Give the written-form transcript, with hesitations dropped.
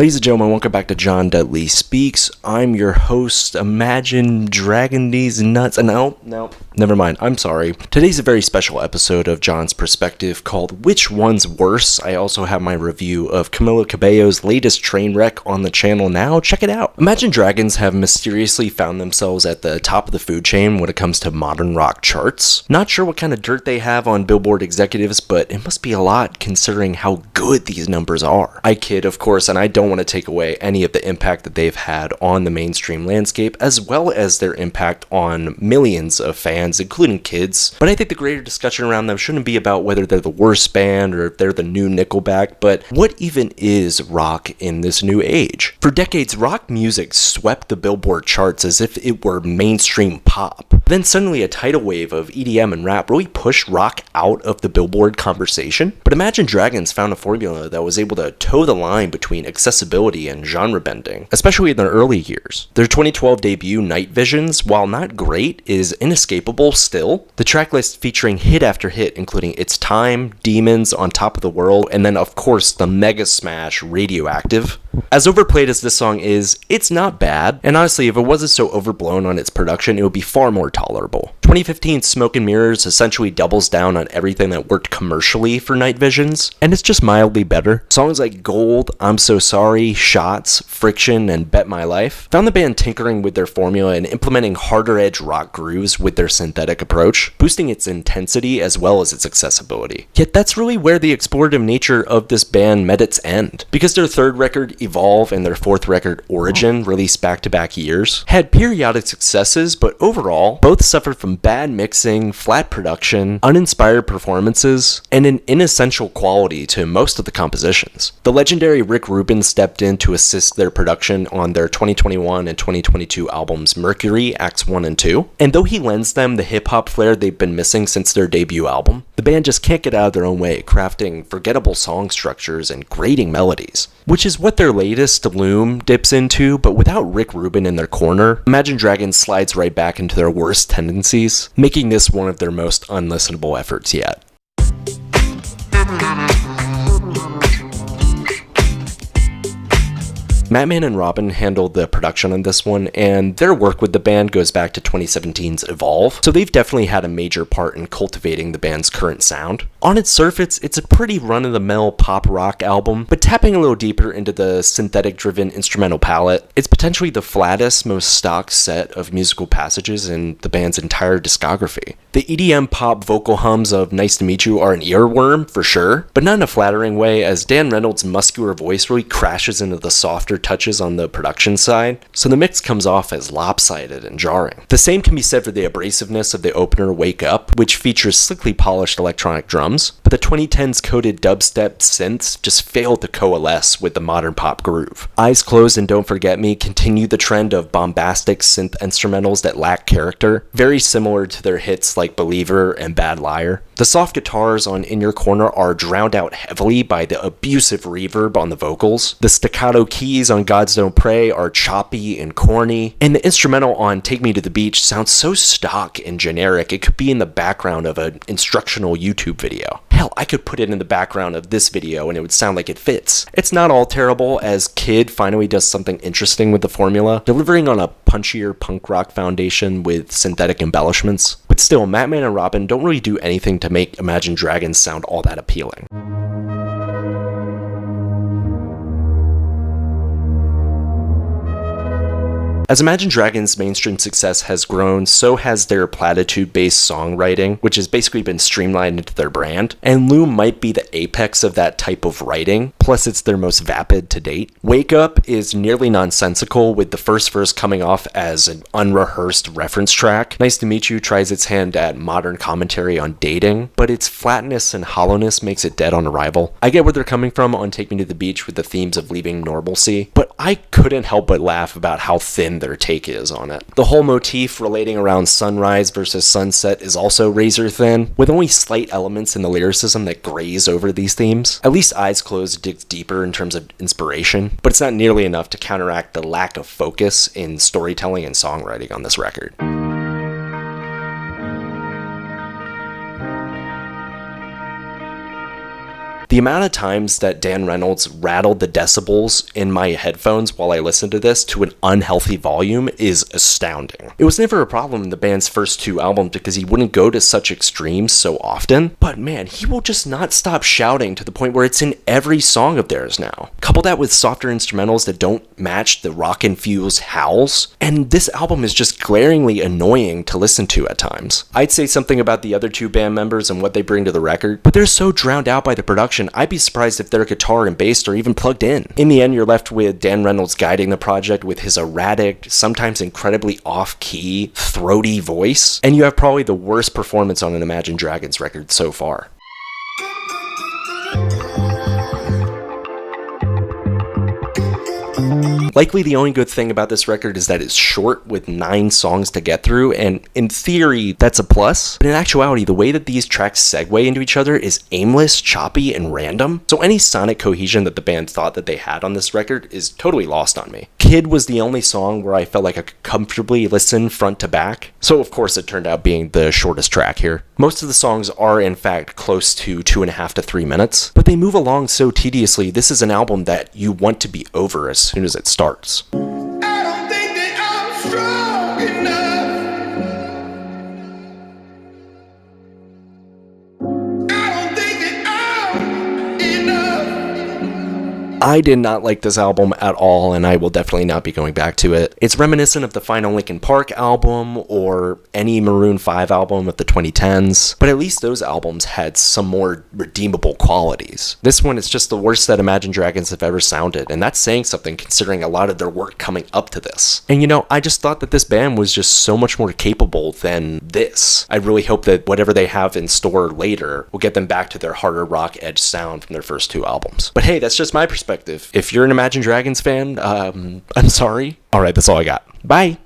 Ladies and gentlemen, welcome back to John Dudley Speaks. I'm your host. Imagine dragging these nuts. No, never mind. I'm sorry. Today's a very special episode of John's Perspective called Which One's Worse? I also have my review of Camila Cabello's latest train wreck on the channel now. Check it out. Imagine Dragons have mysteriously found themselves at the top of the food chain when it comes to modern rock charts. Not sure what kind of dirt they have on Billboard executives, but it must be a lot considering how good these numbers are. I kid, of course, and I don't want to take away any of the impact that they've had on the mainstream landscape, as well as their impact on millions of fans, including kids. But I think the greater discussion around them shouldn't be about whether they're the worst band or if they're the new Nickelback, but what even is rock in this new age? For decades, rock music swept the Billboard charts as if it were mainstream pop. Then suddenly a tidal wave of EDM and rap really pushed rock out of the Billboard conversation. But Imagine Dragons found a formula that was able to toe the line between accessibility and genre bending, especially in their early years. Their 2012 debut, Night Visions, while not great, is inescapable still. The tracklist featuring hit after hit, including It's Time, Demons, On Top of the World, and then of course the mega smash Radioactive. As overplayed as this song is, it's not bad, and honestly, if it wasn't so overblown on its production, it would be far more tolerable. 2015's Smoke and Mirrors essentially doubles down on everything that worked commercially for Night Visions, and it's just mildly better. Songs like Gold, I'm So Sorry, Shots, Friction, and Bet My Life found the band tinkering with their formula and implementing harder edge rock grooves with their synthetic approach, boosting its intensity as well as its accessibility. Yet that's really where the explorative nature of this band met its end, because their third record, Evolve, and their fourth record, Origin, released back-to-back years, had periodic successes, but overall, both suffered from bad mixing, flat production, uninspired performances, and an inessential quality to most of the compositions. The legendary Rick Rubin stepped in to assist their production on their 2021 and 2022 albums Mercury, Acts 1 and 2, and though he lends them the hip-hop flair they've been missing since their debut album, the band just can't get out of their own way, crafting forgettable song structures and grating melodies, which is what their latest, Loom, dips into, but without Rick Rubin in their corner, Imagine Dragons slides right back into their worst tendencies, making this one of their most unlistenable efforts yet. Madman and Robin handled the production on this one, and their work with the band goes back to 2017's Evolve, so they've definitely had a major part in cultivating the band's current sound. On its surface, it's a pretty run-of-the-mill pop rock album, but tapping a little deeper into the synthetic-driven instrumental palette, it's potentially the flattest, most stock set of musical passages in the band's entire discography. The EDM pop vocal hums of Nice to Meet You are an earworm, for sure, but not in a flattering way, as Dan Reynolds' muscular voice really crashes into the softer touches on the production side, so the mix comes off as lopsided and jarring. The same can be said for the abrasiveness of the opener Wake Up, which features slickly polished electronic drums, but the 2010s coded dubstep synths just failed to coalesce with the modern pop groove. Eyes Closed and Don't Forget Me continue the trend of bombastic synth instrumentals that lack character, very similar to their hits like Believer and Bad Liar. The soft guitars on In Your Corner are drowned out heavily by the abusive reverb on the vocals. The staccato keys on Gods Don't Pray are choppy and corny, and the instrumental on Take Me to the Beach sounds so stock and generic it could be in the background of an instructional YouTube video. Hell, I could put it in the background of this video and it would sound like it fits. It's not all terrible, as Kid finally does something interesting with the formula, delivering on a punchier punk rock foundation with synthetic embellishments. But still, Madman and Robin don't really do anything to make Imagine Dragons sound all that appealing. As Imagine Dragons' mainstream success has grown, so has their platitude-based songwriting, which has basically been streamlined into their brand, and Loom might be the apex of that type of writing, plus it's their most vapid to date. Wake Up is nearly nonsensical, with the first verse coming off as an unrehearsed reference track. Nice to Meet You tries its hand at modern commentary on dating, but its flatness and hollowness makes it dead on arrival. I get where they're coming from on Take Me to the Beach with the themes of leaving normalcy, but I couldn't help but laugh about how thin their take is on it. The whole motif relating around sunrise versus sunset is also razor thin, with only slight elements in the lyricism that graze over these themes. At least Eyes Closed digs deeper in terms of inspiration, but it's not nearly enough to counteract the lack of focus in storytelling and songwriting on this record. The amount of times that Dan Reynolds rattled the decibels in my headphones while I listened to this to an unhealthy volume is astounding. It was never a problem in the band's first 2 albums because he wouldn't go to such extremes so often, but man, he will just not stop shouting to the point where it's in every song of theirs now. Couple that with softer instrumentals that don't match the rock-infused howls, and this album is just glaringly annoying to listen to at times. I'd say something about the other 2 band members and what they bring to the record, but they're so drowned out by the production, I'd be surprised if their guitar and bass are even plugged in. In the end, you're left with Dan Reynolds guiding the project with his erratic, sometimes incredibly off-key, throaty voice, and you have probably the worst performance on an Imagine Dragons record so far. Likely the only good thing about this record is that it's short with 9 songs to get through, and in theory, that's a plus. But in actuality, the way that these tracks segue into each other is aimless, choppy, and random. So any sonic cohesion that the band thought that they had on this record is totally lost on me. Kid was the only song where I felt like I could comfortably listen front to back. So of course it turned out being the shortest track here. Most of the songs are in fact close to 2.5 to 3 minutes, but they move along so tediously. This is an album that you want to be over as soon as it starts. I don't think that I'm strong enough. I don't think that I'm enough. I did not like this album at all, and I will definitely not be going back to it. It's reminiscent of the final Linkin Park album or any Maroon 5 album of the 2010s, but at least those albums had some more redeemable qualities. This one is just the worst that Imagine Dragons have ever sounded, and that's saying something considering a lot of their work coming up to this. And I just thought that this band was just so much more capable than this. I really hope that whatever they have in store later will get them back to their harder rock edge sound from their first 2 albums. But hey, that's just my perspective. If you're an Imagine Dragons fan, I'm sorry. Alright, that's all I got. Bye!